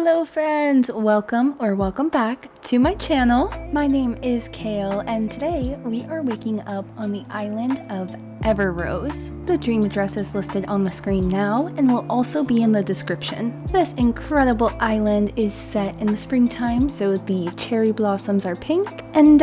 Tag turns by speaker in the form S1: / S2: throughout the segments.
S1: Hello friends, welcome back to my channel. My name is Kale and today we are waking up on the island of Everrose. The dream address is listed on the screen now and will also be in the description. This incredible island is set in the springtime, so the cherry blossoms are pink and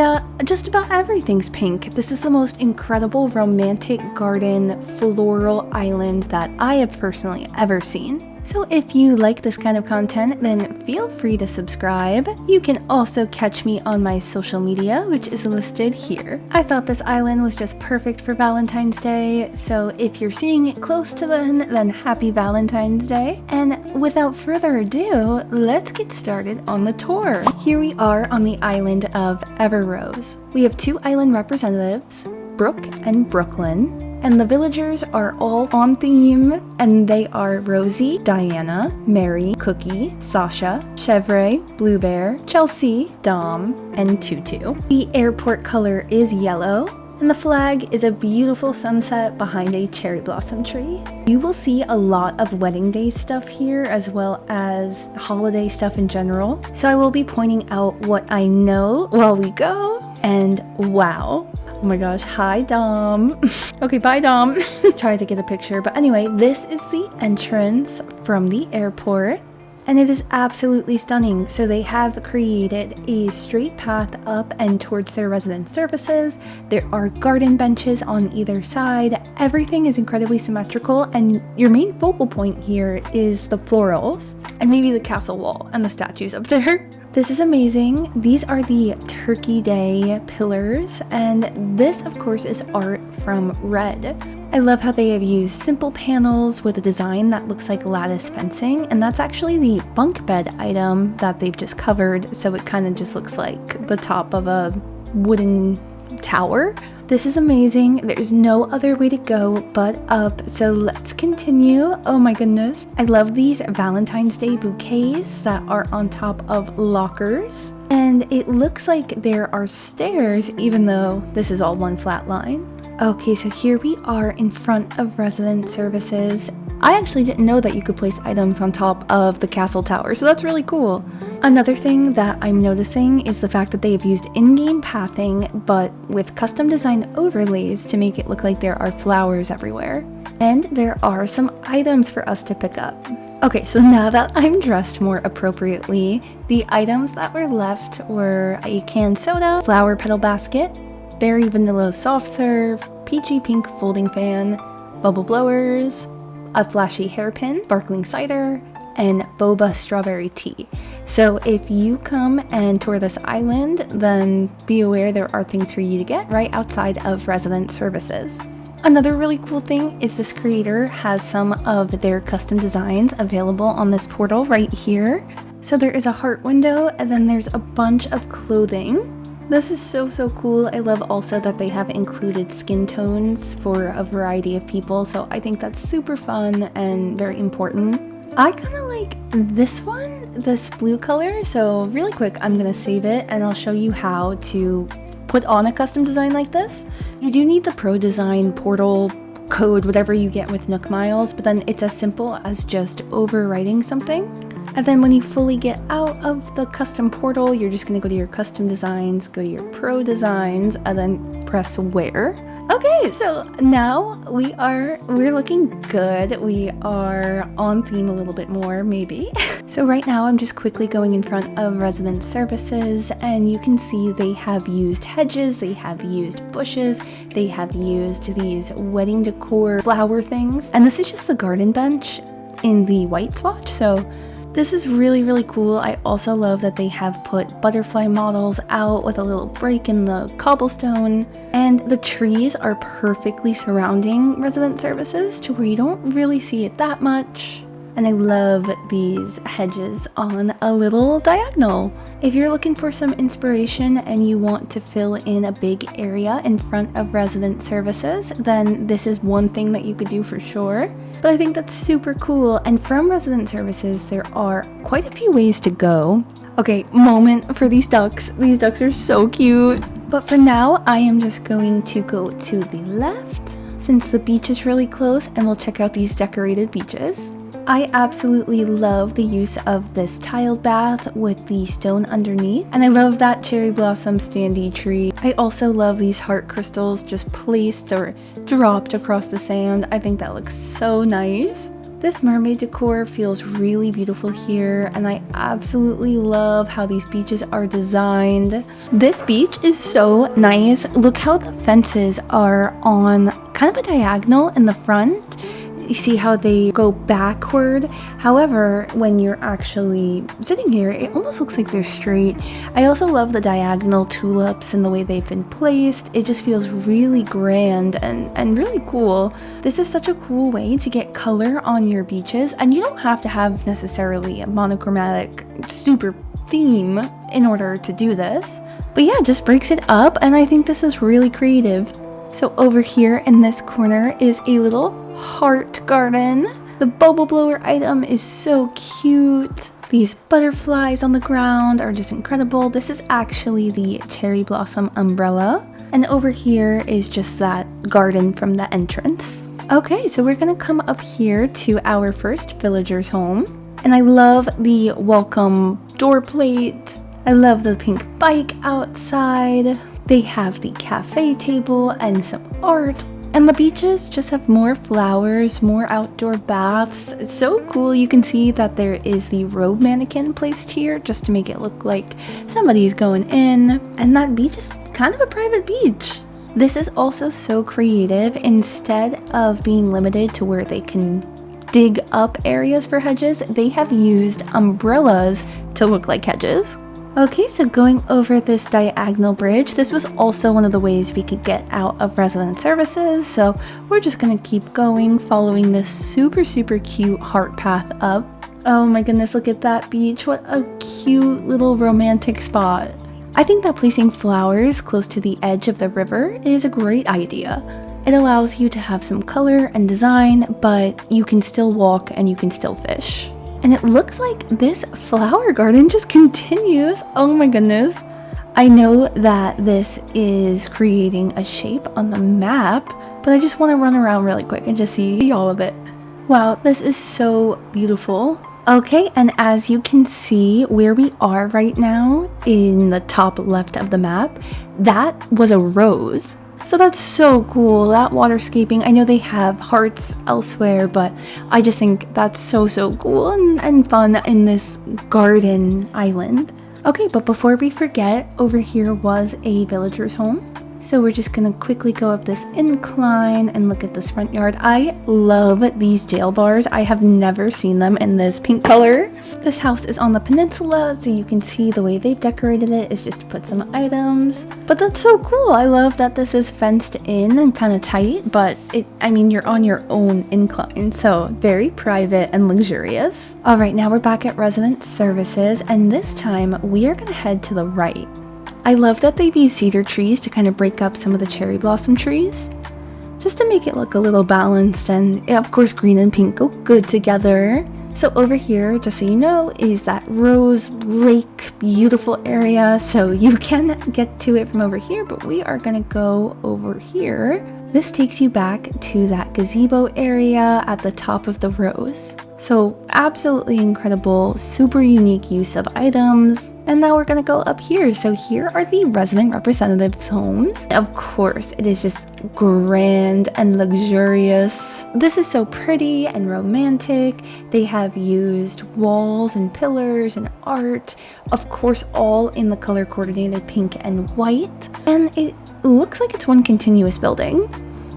S1: just about everything's pink. This is the most incredible romantic garden floral island that I have personally ever seen. So if you like this kind of content, then feel free to subscribe. You can also catch me on my social media, which is listed here. I thought this island was just perfect for Valentine's Day, so if you're seeing it close to then happy Valentine's Day. And without further ado, let's get started on the tour. Here we are on the island of Everrose. We have two island representatives, Brooke and Brooklyn. And the villagers are all on theme, and they are Rosie, Diana, Mary, Cookie, Sasha, Chevre, Blue Bear, Chelsea, Dom, and Tutu. The airport color is yellow, and the flag is a beautiful sunset behind a cherry blossom tree. You will see a lot of wedding day stuff here, as well as holiday stuff in general. So I will be pointing out what I know while we go, and wow. Oh my gosh, hi Dom. Okay, bye Dom. Try to get a picture, but anyway, this is the entrance from the airport and it is absolutely stunning. So they have created a straight path up and towards their resident services. There are garden benches on either side. Everything is incredibly symmetrical, and your main focal point here is the florals and maybe the castle wall and the statues up there. This is amazing. These are the Turkey Day pillars, and this of course is art from Red. I love how they have used simple panels with a design that looks like lattice fencing, and that's actually the bunk bed item that they've just covered, so it kind of just looks like the top of a wooden tower. This is amazing. There's no other way to go but up, so let's continue. Oh my goodness. I love these Valentine's Day bouquets that are on top of lockers. And it looks like there are stairs, even though this is all one flat line. Okay, so here we are in front of resident services. I actually didn't know that you could place items on top of the castle tower, so that's really cool. Another thing that I'm noticing is the fact that they have used in-game pathing, but with custom design overlays to make it look like there are flowers everywhere. And there are some items for us to pick up. Okay, so now that I'm dressed more appropriately, the items that were left were a canned soda, flower petal basket, berry vanilla soft serve, peachy pink folding fan, bubble blowers, a flashy hairpin, sparkling cider, and boba strawberry tea. So if you come and tour this island, then be aware there are things for you to get right outside of resident services. Another really cool thing is this creator has some of their custom designs available on this portal right here. So there is a heart window, and then there's a bunch of clothing. This is so cool. I love also that they have included skin tones for a variety of people, so I think that's super fun and very important. I kind of like this one, this blue color, so really quick I'm gonna save it and I'll show you how to put on a custom design like this. You do need the Pro Design portal code, whatever you get with Nook Miles, but then it's as simple as just overwriting something. And then when you fully get out of the custom portal, you're just going to go to your custom designs, go to your pro designs, and then press wear. Okay, so now we're looking good. We are on theme a little bit more, maybe. So right now I'm just quickly going in front of resident services, and you can see they have used hedges, they have used bushes, they have used these wedding decor flower things. And this is just the garden bench in the white swatch, so this is really cool. I also love that they have put butterfly models out with a little break in the cobblestone, and the trees are perfectly surrounding resident services to where you don't really see it that much. And I love these hedges on a little diagonal. If you're looking for some inspiration and you want to fill in a big area in front of resident services, then this is one thing that you could do for sure. But I think that's super cool, and from resident services there are quite a few ways to go. Okay, moment for these ducks. These ducks are so cute. But for now, I am just going to go to the left since the beach is really close, and we'll check out these decorated beaches. I absolutely love the use of this tiled bath with the stone underneath, and I love that cherry blossom standee tree. I also love these heart crystals just placed or dropped across the sand. I think that looks so nice. This mermaid decor feels really beautiful here, and I absolutely love how these beaches are designed. This beach is so nice. Look how the fences are on kind of a diagonal in the front. You see how they go backward. However, when you're actually sitting here, it almost looks like they're straight. I also love the diagonal tulips and the way they've been placed. It just feels really grand and really cool. This is such a cool way to get color on your beaches, and you don't have to have necessarily a monochromatic super theme in order to do this. But yeah, it just breaks it up, and I think this is really creative. So over here in this corner is a little heart garden. The bubble blower item is so cute. These butterflies on the ground are just incredible. This is actually the cherry blossom umbrella. And over here is just that garden from the entrance. Okay, so we're gonna come up here to our first villager's home. And I love the welcome door plate. I love the pink bike outside. They have the cafe table and some art. And the beaches just have more flowers, more outdoor baths. It's so cool. You can see that there is the robe mannequin placed here just to make it look like somebody's going in. And that beach is kind of a private beach. This is also so creative. Instead of being limited to where they can dig up areas for hedges, they have used umbrellas to look like hedges. Okay, so going over this diagonal bridge, this was also one of the ways we could get out of resident services, so we're just gonna keep going, following this super cute heart path up. Oh my goodness, look at that beach. What a cute little romantic spot. I think that placing flowers close to the edge of the river is a great idea. It allows you to have some color and design, but you can still walk and you can still fish. And it looks like this flower garden just continues. Oh my goodness. I know that this is creating a shape on the map, but I just want to run around really quick and just see all of it. Wow, this is so beautiful. Okay, and as you can see where we are right now in the top left of the map, that was a rose. So that's so cool, that waterscaping. I know they have hearts elsewhere, but I just think that's so cool and fun in this garden island. Okay, but before we forget, over here was a villager's home. So we're just gonna quickly go up this incline and look at this front yard. I love these jail bars. I have never seen them in this pink color. This house is on the peninsula, so you can see the way they've decorated it is just to put some items. But that's so cool. I love that this is fenced in and kind of tight, but I mean, you're on your own incline, so very private and luxurious. All right, now we're back at resident services, and this time we are gonna head to the right. I love that they've used cedar trees to kind of break up some of the cherry blossom trees, just to make it look a little balanced, and of course green and pink go good together. So over here, just so you know, is that Rose Lake beautiful area, so you can get to it from over here, but we are gonna go over here. This takes you back to that gazebo area at the top of the rose. So absolutely incredible, super unique use of items. And now we're gonna go up here. So here are the resident representatives' homes. Of course, it is just grand and luxurious. This is so pretty and romantic. They have used walls and pillars and art, of course, all in the color coordinated pink and white. And it looks like it's one continuous building.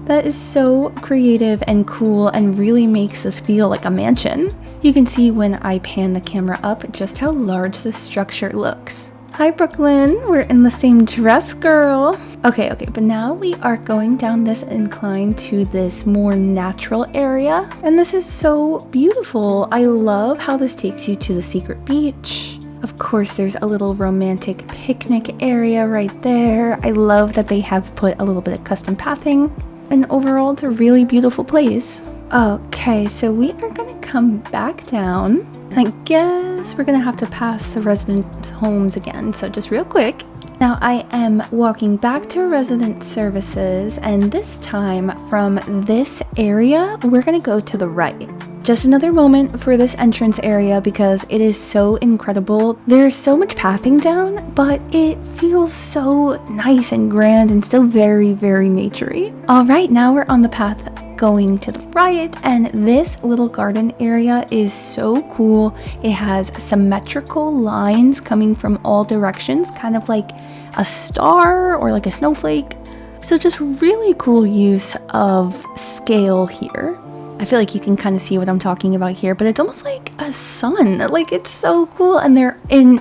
S1: That is so creative and cool and really makes this feel like a mansion. You can see when I pan the camera up just how large this structure looks. Hi Brooklyn, we're in the same dress, girl. Okay, but now we are going down this incline to this more natural area, and this is so beautiful. I love how this takes you to the secret beach. Of course, there's a little romantic picnic area right there. I love that they have put a little bit of custom pathing, and overall it's a really beautiful place. Okay, so we are gonna come back down, and I guess we're gonna have to pass the resident homes again, so just real quick. Now I am walking back to resident services, and this time from this area we're gonna go to the right, just another moment for this entrance area because it is so incredible. There's so much pathing down, but it feels so nice and grand and still very, very naturey. All right, now we're on the path going to the right, and this little garden area is so cool. It has symmetrical lines coming from all directions, kind of like a star or like a snowflake. So just really cool use of scale here. I feel like you can kind of see what I'm talking about here, but it's almost like a sun. Like, it's so cool. And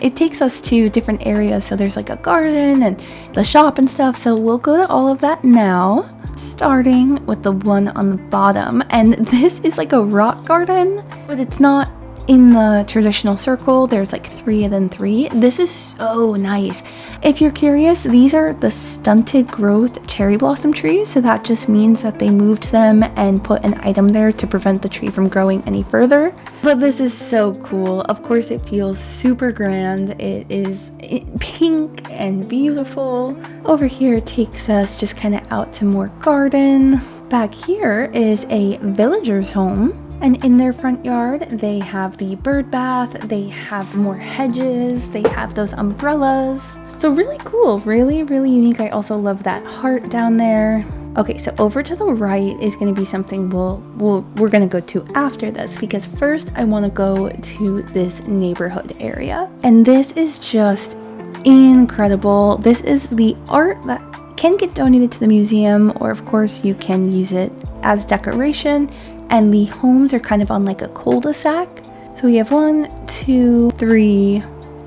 S1: it takes us to different areas. So there's like a garden and the shop and stuff. So we'll go to all of that now, starting with the one on the bottom. And this is like a rock garden, but it's not in the traditional circle. There's like 3 and then 3. This is so nice. If you're curious, these are the stunted growth cherry blossom trees. So that just means that they moved them and put an item there to prevent the tree from growing any further. But this is so cool. Of course, it feels super grand. It is pink and beautiful. Over here takes us just kind of out to more garden. Back here is a villager's home. And in their front yard, they have the bird bath, they have more hedges, they have those umbrellas. So really cool, really, really unique. I also love that heart down there. Okay, so over to the right is going to be something we're going to go to after this, because first I want to go to this neighborhood area. And this is just incredible. This is the art that can get donated to the museum, or of course you can use it as decoration. And the homes are kind of on like a cul-de-sac. So we have 1, 2, 3,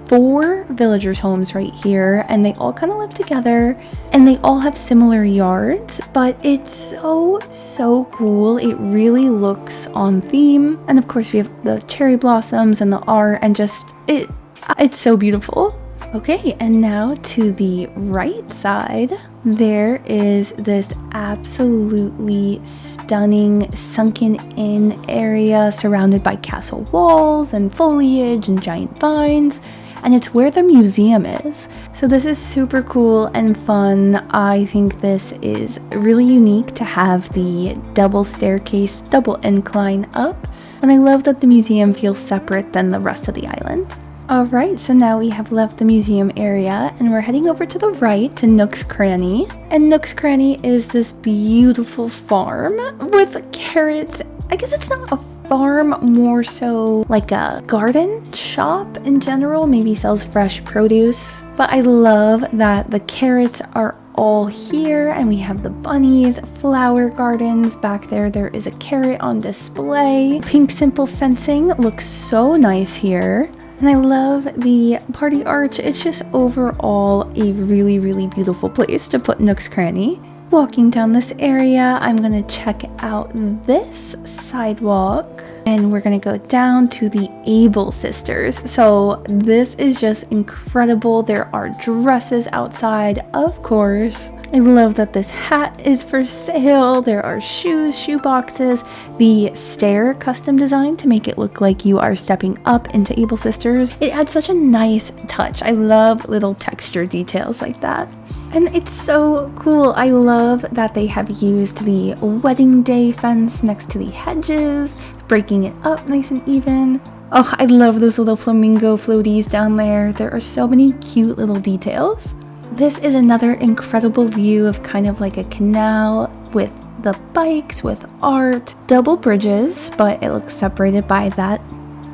S1: 4 villagers' homes right here, and they all kind of live together, and they all have similar yards, but it's so cool. It really looks on theme. And of course we have the cherry blossoms and the art, and just it's so beautiful. Okay, and now to the right side, there is this absolutely stunning sunken in area surrounded by castle walls and foliage and giant vines, and it's where the museum is. So this is super cool and fun. I think this is really unique to have the double staircase, double incline up, and I love that the museum feels separate than the rest of the island. Alright, so now we have left the museum area and we're heading over to the right to Nook's Cranny. And Nook's Cranny is this beautiful farm with carrots. I guess it's not a farm, more so like a garden shop in general, maybe sells fresh produce. But I love that the carrots are all here, and we have the bunnies, flower gardens. Back there is a carrot on display. Pink simple fencing looks so nice here. And I love the party arch. It's just overall a really, really beautiful place to put Nook's Cranny. Walking down this area, I'm gonna check out this sidewalk, and we're gonna go down to the Able sisters. So this is just incredible. There are dresses outside, of course. I love that this hat is for sale. There are shoes, shoe boxes, the stair custom design to make it look like you are stepping up into Able Sisters. It adds such a nice touch. I love little texture details like that. And it's so cool. I love that they have used the wedding day fence next to the hedges, breaking it up nice and even. Oh, I love those little flamingo floaties down there. There are so many cute little details. This is another incredible view of kind of like a canal with the bikes, with art, double bridges, but it looks separated by that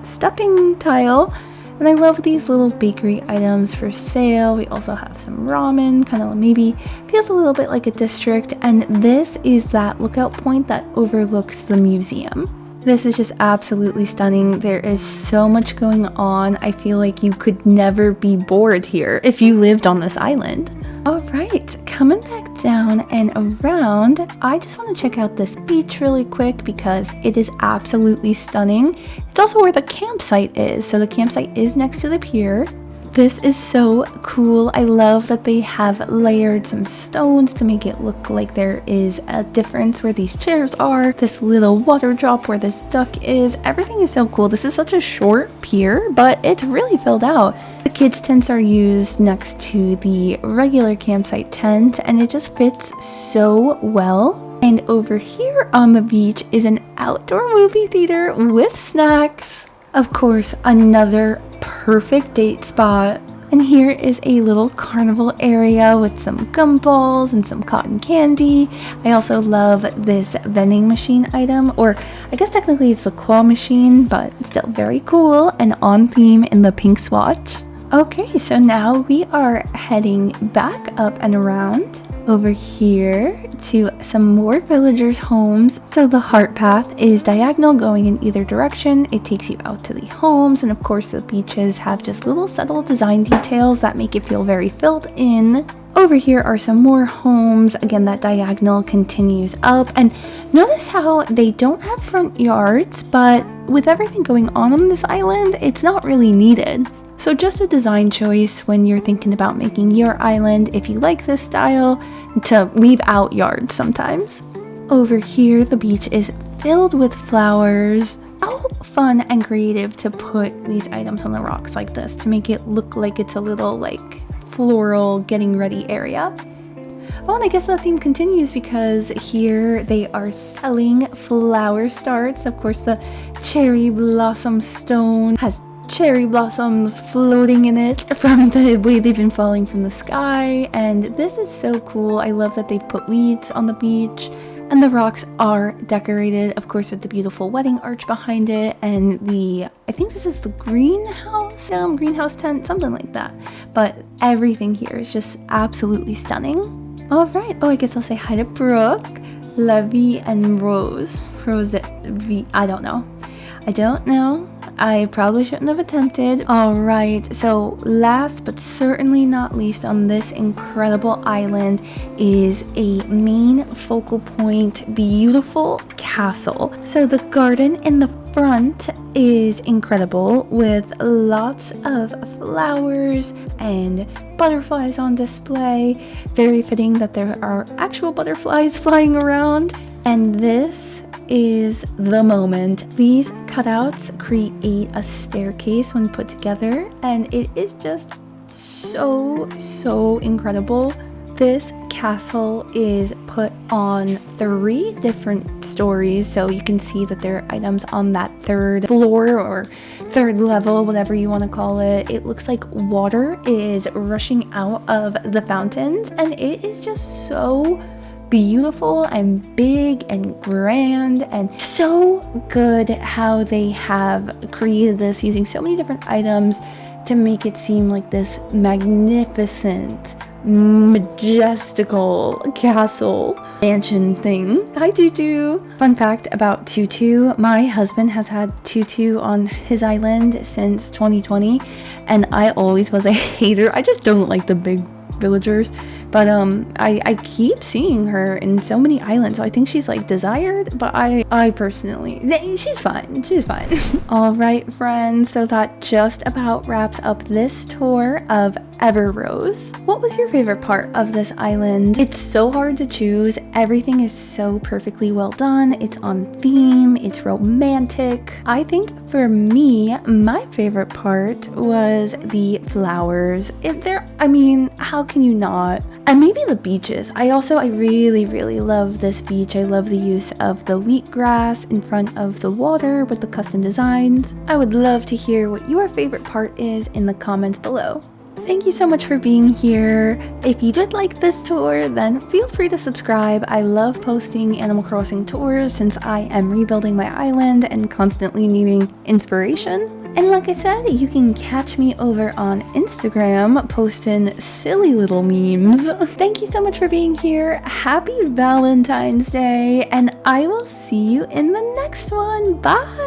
S1: stepping tile. And I love these little bakery items for sale. We also have some ramen, kind of maybe feels a little bit like a district. And this is that lookout point that overlooks the museum. This is just absolutely stunning. There is so much going on. I feel like you could never be bored here if you lived on this island. All right, coming back down and around, I just want to check out this beach really quick because it is absolutely stunning. It's also where the campsite is. So the campsite is next to the pier. This is so cool. I love that they have layered some stones to make it look like there is a difference where these chairs are. This little water drop where this duck is. Everything is so cool. This is such a short pier, but it's really filled out. The kids' tents are used next to the regular campsite tent, and it just fits so well. And over here on the beach is an outdoor movie theater with snacks. Of course, another perfect date spot. And here is a little carnival area with some gumballs and some cotton candy. I also love this vending machine item, or I guess technically it's the claw machine, but still very cool and on theme in the pink swatch. Okay, so now we are heading back up and around over here to some more villagers' homes. So the heart path is diagonal going in either direction. It takes you out to the homes, and of course the beaches have just little subtle design details that make it feel very filled in. Over here are some more homes. Again, that diagonal continues up, and notice how they don't have front yards, but with everything going on this island, it's not really needed. So just a design choice when you're thinking about making your island, if you like this style, to leave out yards sometimes. Over here, the beach is filled with flowers. How fun and creative to put these items on the rocks like this to make it look like it's a little like floral getting ready area. Oh, and I guess the theme continues because here they are selling flower starts. Of course, the cherry blossom stone has cherry blossoms floating in it from the way they've been falling from the sky, and this is so cool. I love that they've put weeds on the beach, and the rocks are decorated, of course, with the beautiful wedding arch behind it, and I think this is the greenhouse tent, something like that. But everything here is just absolutely stunning. All right. Oh, I guess I'll say hi to Brooke, Levy, and Rose. I don't know. I probably shouldn't have attempted. Alright, so last but certainly not least on this incredible island is a main focal point, beautiful castle. So the garden in the front is incredible with lots of flowers and butterflies on display. Very fitting that there are actual butterflies flying around. And this is the moment. These cutouts create a staircase when put together, and it is just so incredible. This castle is put on 3 different stories, so you can see that there are items on that 3rd floor or 3rd level, whatever you want to call it. It looks like water is rushing out of the fountains, and it is just so beautiful and big and grand, and so good how they have created this using so many different items to make it seem like this magnificent, majestical castle mansion thing. Hi Tutu! Fun fact about Tutu, my husband has had Tutu on his island since 2020, and I always was a hater. I just don't like the big villagers, but I keep seeing her in so many islands, so I think she's like desired, but I personally, she's fine. All right, friends, so that just about wraps up this tour of Everrose. What was your favorite part of this island? It's so hard to choose. Everything is so perfectly well done. It's on theme, it's romantic. I think for me, my favorite part was the flowers. How can you not? And maybe the beaches. I really love this beach. I love the use of the wheatgrass in front of the water with the custom designs. I would love to hear what your favorite part is in the comments below. Thank you so much for being here. If you did like this tour, then feel free to subscribe. I love posting Animal Crossing tours since I am rebuilding my island and constantly needing inspiration. And like I said, you can catch me over on Instagram posting silly little memes. Thank you so much for being here. Happy Valentine's Day, and I will see you in the next one. Bye!